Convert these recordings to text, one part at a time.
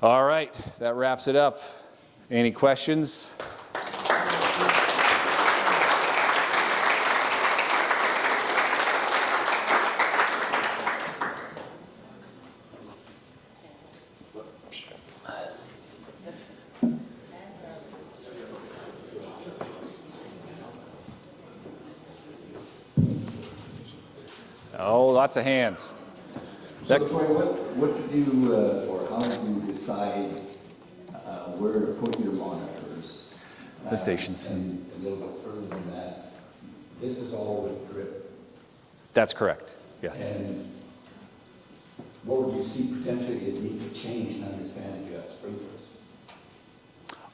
All right, that wraps it up. Any questions? Oh, lots of hands. So Troy, what did you, or how did you decide where to put your monitors? The stations. And a little bit further than that, this is all with drip. That's correct, yes. And what would you see potentially it need to change to understand if you have sprinklers?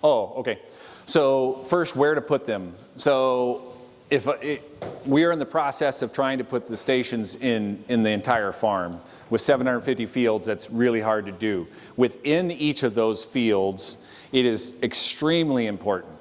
Oh, okay. So first, where to put them. So we are in the process of trying to put the stations in the entire farm. With 750 fields, that's really hard to do. Within each of those fields, it is extremely important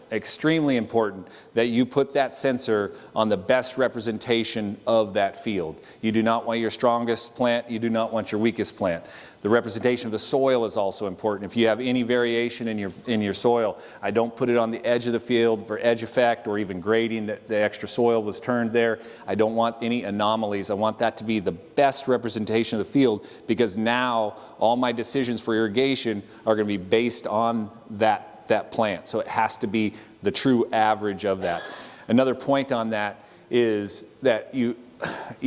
that you put that sensor on the best representation of that field. You do not want your strongest plant, you do not want your weakest plant. The representation of the soil is also important. If you have any variation in your soil, I don't put it on the edge of the field for edge effect or even grading that the extra soil was turned there. I don't want any anomalies. I want that to be the best representation of the field, because now all my decisions for irrigation are going to be based on that plant. So it has to be the true average of that. Another point on that is that you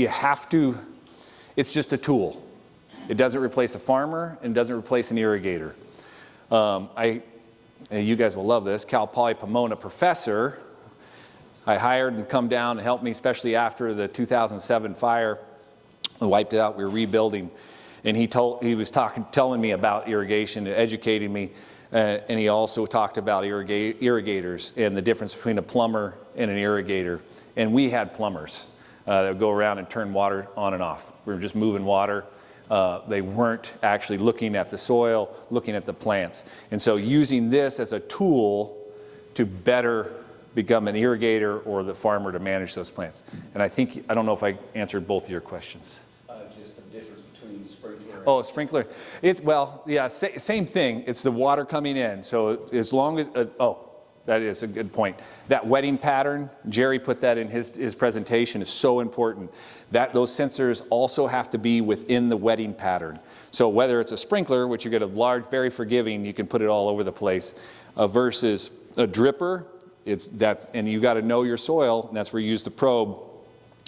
have to, it's just a tool. It doesn't replace a farmer and doesn't replace an irrigator. You guys will love this, Cal Poly Pomona professor, I hired and come down and help me, especially after the 2007 fire. We wiped it out, we were rebuilding. And he was telling me about irrigation, educating me. And he also talked about irrigators and the difference between a plumber and an irrigator. And we had plumbers that would go around and turn water on and off. We were just moving water. They weren't actually looking at the soil, looking at the plants. And so using this as a tool to better become an irrigator or the farmer to manage those plants. And I don't know if I answered both of your questions. Just the difference between sprinkler. Oh, sprinkler. Same thing. It's the water coming in. So as long as, that is a good point. That wetting pattern, Jerry put that in his presentation, is so important. Those sensors also have to be within the wetting pattern. So whether it's a sprinkler, which you get a large, very forgiving, you can put it all over the place, versus a dripper, and you got to know your soil, and that's where you use the probe.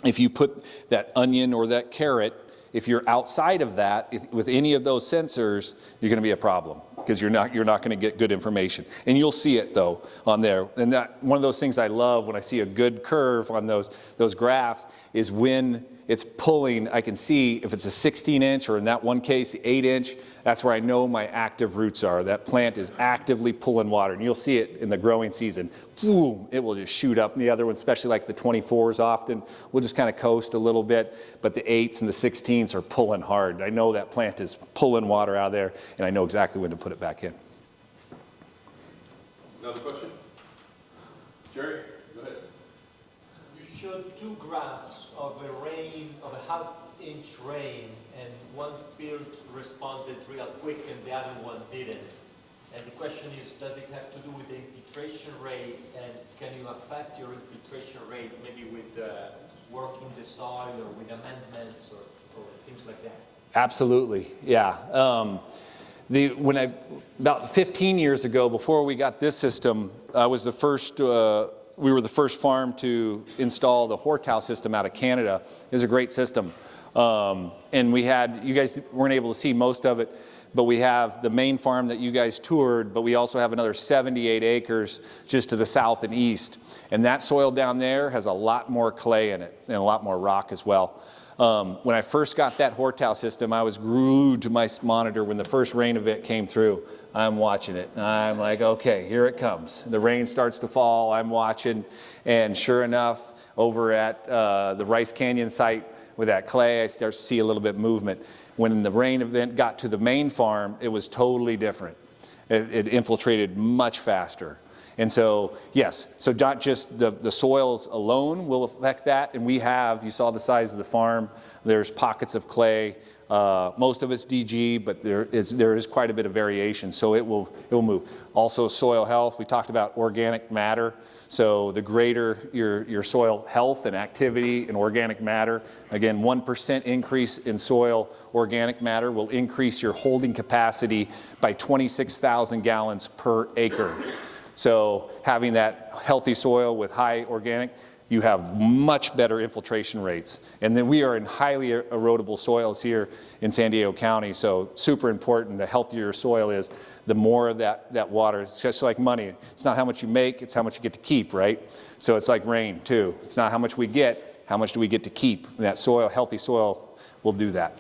If you put that onion or that carrot, if you're outside of that, with any of those sensors, you're going to be a problem, because you're not going to get good information. And you'll see it though on there. And that one of those things I love when I see a good curve on those graphs is when it's pulling. I can see if it's a 16-inch, or in that one case, the 8-inch. That's where I know my active roots are. That plant is actively pulling water, and you'll see it in the growing season. Boom, it will just shoot up. And the other ones, especially like the 24s, often will just kind of coast a little bit. But the 8s and the 16s are pulling hard. I know that plant is pulling water out of there, and I know exactly when to put it back in. Another question? Jerry, go ahead. You showed two graphs of a half-inch rain, and one field responded real quick and the other one didn't. And the question is, does it have to do with the infiltration rate, and can you affect your infiltration rate maybe with working the soil or with amendments or things like that? Absolutely, yeah. About 15 years ago, before we got this system, I was the first. We were the first farm to install the Hortow system out of Canada. It was a great system, and you guys weren't able to see most of it, but we have the main farm that you guys toured, but we also have another 78 acres just to the south and east, and that soil down there has a lot more clay in it and a lot more rock as well. When I first got that Hortow system, I was glued to my monitor when the first rain event came through. I'm watching it. I'm like, okay, here it comes. The rain starts to fall. I'm watching. And sure enough, over at the Rice Canyon site with that clay, I start to see a little bit of movement. When the rain event got to the main farm, it was totally different. It infiltrated much faster. And so, yes, so not just the soils alone will affect that, and you saw the size of the farm, there's pockets of clay, most of it's DG, but there is quite a bit of variation, so it will move. Also soil health, we talked about organic matter, so the greater your soil health and activity and organic matter, again, 1% increase in soil organic matter will increase your holding capacity by 26,000 gallons per acre. So having that healthy soil with high organic, you have much better infiltration rates. And then we are in highly erodible soils here in San Diego County, so super important. The healthier your soil is, the more of that water. It's just like money. It's not how much you make, it's how much you get to keep, right? So it's like rain too. It's not how much we get, how much do we get to keep? And that soil, healthy soil, will do that.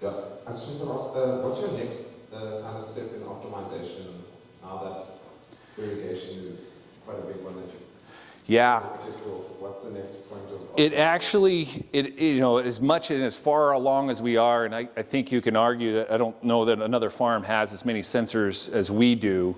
Yeah, I just wanted to ask, what's your next kind of step in optimization now that irrigation is quite a big one that you... Yeah. What's the next point of... It actually, as much and as far along as we are, and I think you can argue that I don't know that another farm has as many sensors as we do.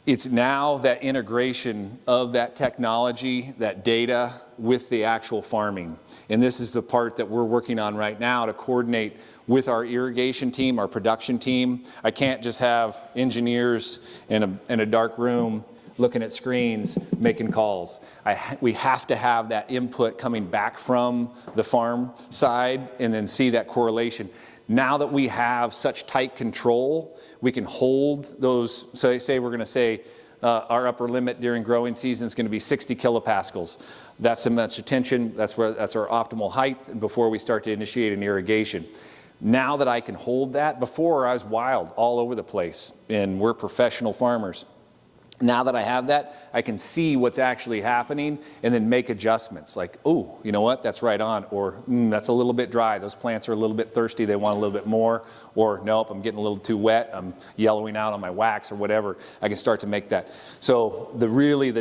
It's now that integration of that technology, that data, with the actual farming. And this is the part that we're working on right now to coordinate with our irrigation team, our production team. I can't just have engineers in a dark room looking at screens, making calls. We have to have that input coming back from the farm side and then see that correlation. Now that we have such tight control, we can hold those. So say we're going to say our upper limit during growing season is going to be 60 kilopascals. That's so much attention. That's our optimal height before we start to initiate an irrigation. Now that I can hold that, before I was wild all over the place, and we're professional farmers. Now that I have that, I can see what's actually happening and then make adjustments like, oh, you know what, that's right on, or that's a little bit dry. Those plants are a little bit thirsty, they want a little bit more, or nope, I'm getting a little too wet, I'm yellowing out on my wax or whatever. I can start to make that. So the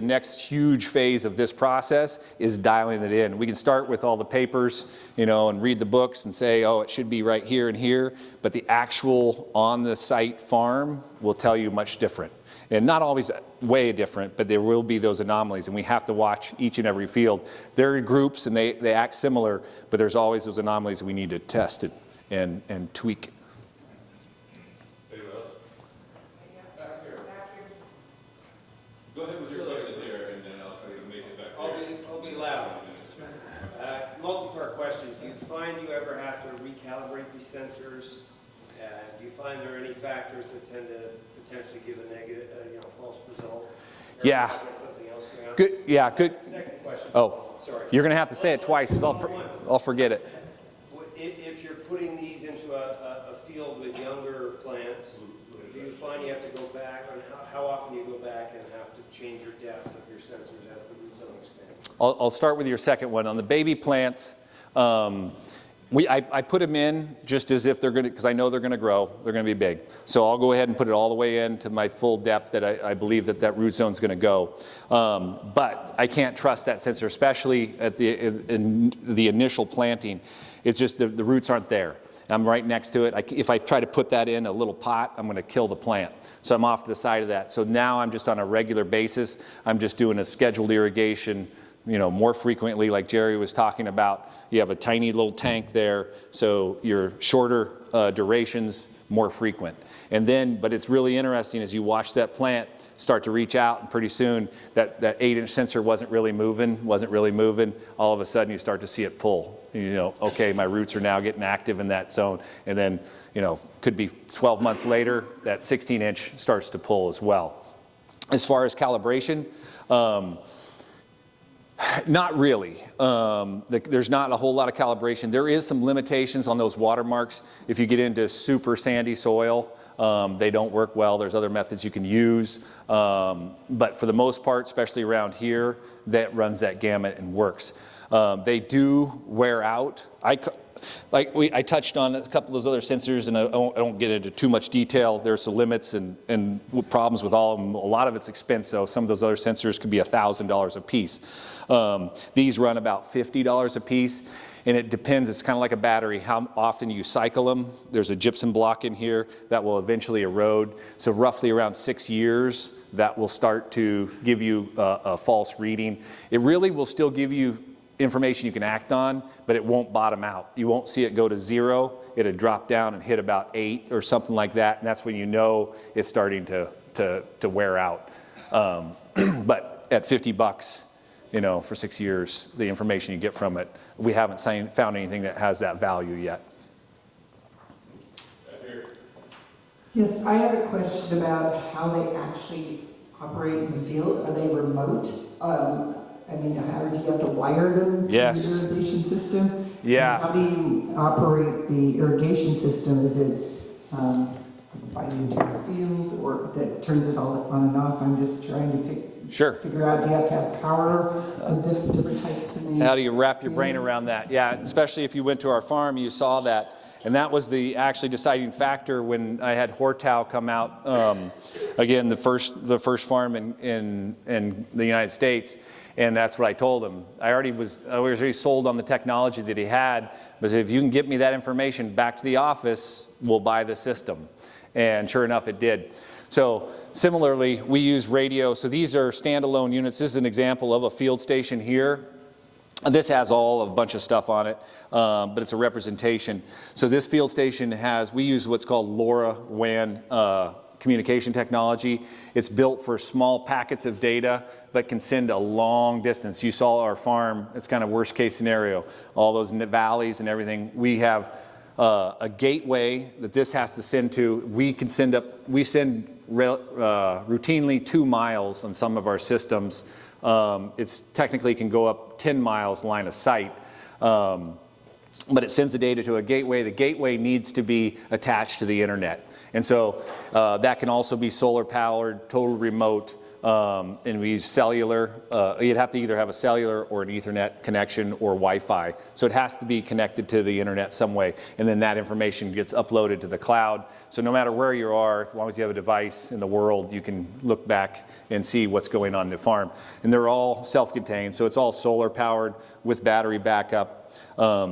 next huge phase of this process is dialing it in. We can start with all the papers, and read the books and say, oh, it should be right here and here, but the actual on-the-site farm will tell you much different. And not always way different, but there will be those anomalies, and we have to watch each and every field. They're groups, and they act similar, but there's always those anomalies we need to test and tweak. Anyone else? Back here. Go ahead with your question there, and then I'll try to make it back there. I'll be loud. Multi-part question. Do you find you ever have to recalibrate these sensors? Do you find there are any factors that tend to potentially give a negative, false result? Or Yeah. get something else going on? Good. Yeah. Good. Second question. Oh, Sorry. you're going to have to say it twice, because I'll forget it. If you're putting these into a field with younger plants, do you find you have to go back, or how often do you go back and have to change your depth of your sensors as the root zone expands? I'll start with your second one. On the baby plants, I put them in just as if they're going to, because I know they're going to grow, they're going to be big. So I'll go ahead and put it all the way into my full depth that I believe that root zone is going to go. But I can't trust that sensor, especially at in the initial planting. It's just the roots aren't there. I'm right next to it. If I try to put that in a little pot, I'm going to kill the plant. So I'm off to the side of that. So now I'm just on a regular basis. I'm just doing a scheduled irrigation, more frequently, like Jerry was talking about. You have a tiny little tank there, so your shorter durations, more frequent. And then, but it's really interesting as you watch that plant start to reach out, and pretty soon that 8-inch sensor wasn't really moving. All of a sudden you start to see it pull. Okay, my roots are now getting active in that zone. And then, could be 12 months later, that 16-inch starts to pull as well. As far as calibration, not really. There's not a whole lot of calibration. There is some limitations on those watermarks. If you get into super sandy soil, they don't work well. There's other methods you can use. But for the most part, especially around here, that runs that gamut and works. They do wear out. Like I touched on a couple of those other sensors, and I don't get into too much detail. There's some limits and problems with all of them. A lot of it's expense, though. Some of those other sensors could be $1,000 a piece. These run about $50 a piece, and it depends. It's kind of like a battery, how often you cycle them. There's a gypsum block in here that will eventually erode. So roughly around 6 years, that will start to give you a false reading. It really will still give you information you can act on, but it won't bottom out. You won't see it go to 0. It'll drop down and hit about 8 or something like that, and that's when you know it's starting to wear out. But at $50, you know, for 6 years, the information you get from it, we haven't found anything that has that value yet. Yes, I have a question about how they actually operate in the field. Are they remote? I mean, how do you have to wire them to Yes. the irrigation system? Yeah. And how do you operate the irrigation system? Is it by the entire field, or that turns it all on and off? I'm just trying to Sure. figure out, do you have to have power of different types in the How do you wrap your brain around that? Yeah, especially if you went to our farm, you saw that. And that was the actually deciding factor when I had Hortow come out, again, the first farm in the United States. And that's what I told him. I was already sold on the technology that he had, but if you can get me that information back to the office, we'll buy the system. And sure enough, it did. So similarly, we use radio. So these are standalone units. This is an example of a field station here. This has a bunch of stuff on it, but it's a representation. So this field station we use what's called LoRaWAN communication technology. It's built for small packets of data, but can send a long distance. You saw our farm, it's kind of worst case scenario. All those valleys and everything. We have a gateway that this has to send to. We send routinely 2 miles on some of our systems. It's technically can go up 10 miles line of sight. But it sends the data to a gateway. The gateway needs to be attached to the internet. And so that can also be solar powered, total remote, and we use cellular. You'd have to either have a cellular or an Ethernet connection or Wi-Fi. So it has to be connected to the internet some way. And then that information gets uploaded to the cloud. So no matter where you are, as long as you have a device in the world, you can look back and see what's going on in the farm. And they're all self-contained. So it's all solar powered with battery backup.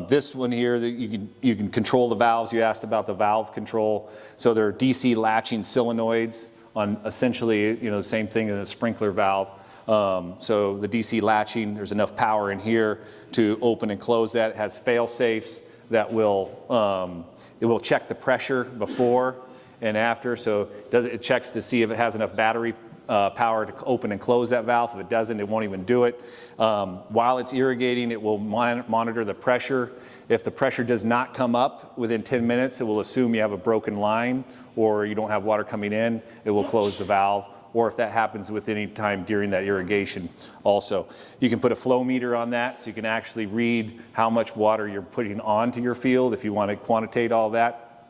This one here, you can control the valves. You asked about the valve control. So they're DC latching solenoids on essentially, the same thing as a sprinkler valve. So the DC latching, there's enough power in here to open and close that. It has fail safes that it will check the pressure before and after. So it checks to see if it has enough battery power to open and close that valve. If it doesn't, it won't even do it. While it's irrigating, it will monitor the pressure. If the pressure does not come up within 10 minutes, it will assume you have a broken line or you don't have water coming in. It will close the valve. Or if that happens with any time during that irrigation also. You can put a flow meter on that so you can actually read how much water you're putting onto your field if you want to quantitate all that.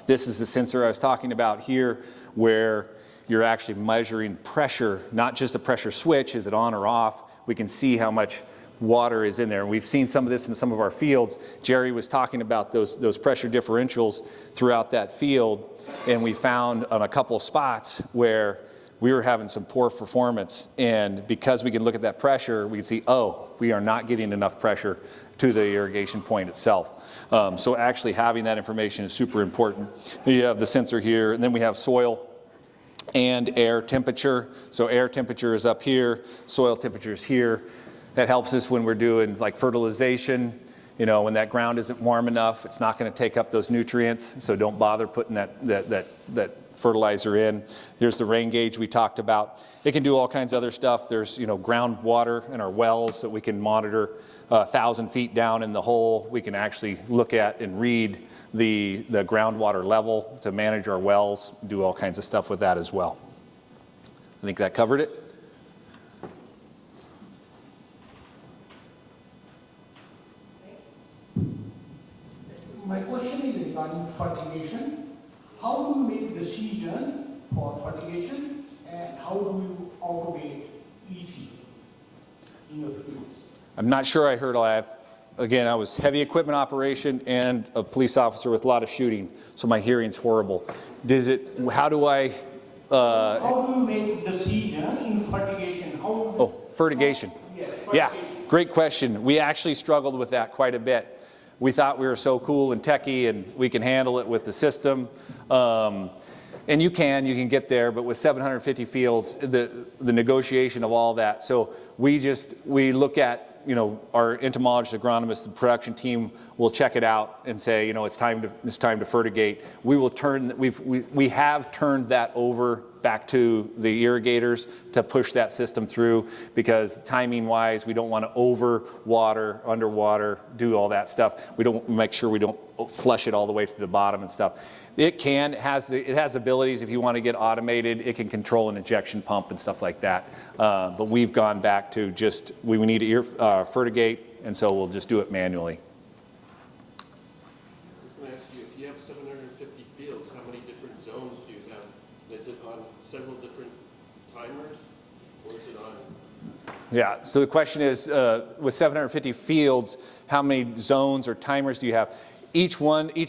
This is the sensor I was talking about here where you're actually measuring pressure, not just a pressure switch, is it on or off? We can see how much water is in there. And we've seen some of this in some of our fields. Jerry was talking about those pressure differentials throughout that field, and we found on a couple of spots where we were having some poor performance. And because we can look at that pressure, we can see, we are not getting enough pressure to the irrigation point itself. So actually having that information is super important. You have the sensor here, and then we have soil and air temperature. So air temperature is up here, soil temperature is here. That helps us when we're doing like fertilization. When that ground isn't warm enough, it's not going to take up those nutrients. So don't bother putting that fertilizer in. Here's the rain gauge we talked about. It can do all kinds of other stuff. There's groundwater in our wells that we can monitor 1,000 feet down in the hole. We can actually look at and read the groundwater level to manage our wells, do all kinds of stuff with that as well. I think that covered it. My question is regarding fertigation. How do you make a decision for fertigation, and how do you automate EC in your fields? I'm not sure I heard all that. again, I was heavy equipment operation and a police officer with a lot of shooting, so my hearing's horrible. How do I, How do you make decision in fertigation? fertigation. Yes, Yeah, fertigation. great question. We actually struggled with that quite a bit. We thought we were so cool and techie and we can handle it with the system. And you can get there, but with 750 fields, the negotiation of all that. So we look at, our entomologist, agronomist, the production team will check it out and say, it's time to fertigate. We have turned that over back to the irrigators to push that system through, because timing wise, we don't want to over water, underwater, do all that stuff. We don't make sure we don't flush it all the way to the bottom and stuff. It has abilities. If you want to get automated, it can control an injection pump and stuff like that. But we've gone back to we need to fertigate, and so we'll just do it manually. I was going to ask you, if you have 750 fields, how many different zones do you have? Is it on several different timers, or is it on? Yeah, so the question is, with 750 fields, how many zones or timers do you have? Each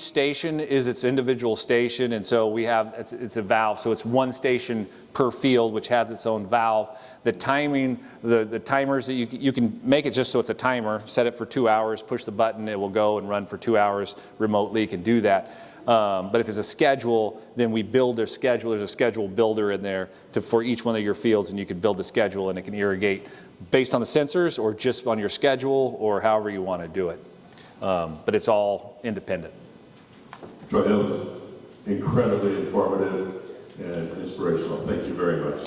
station is its individual station, and so we have, it's a valve, so it's one station per field, which has its own valve. The timing, the timers, that you can make it just so it's a timer, set it for 2 hours, push the button, it will go and run for 2 hours remotely, you can do that. But if it's a schedule, then we build their schedule. There's a schedule builder in there for each one of your fields, and you can build a schedule, and it can irrigate based on the sensors or just on your schedule or however you want to do it. But it's all independent. Troy, that was incredibly informative and inspirational. Thank you very much.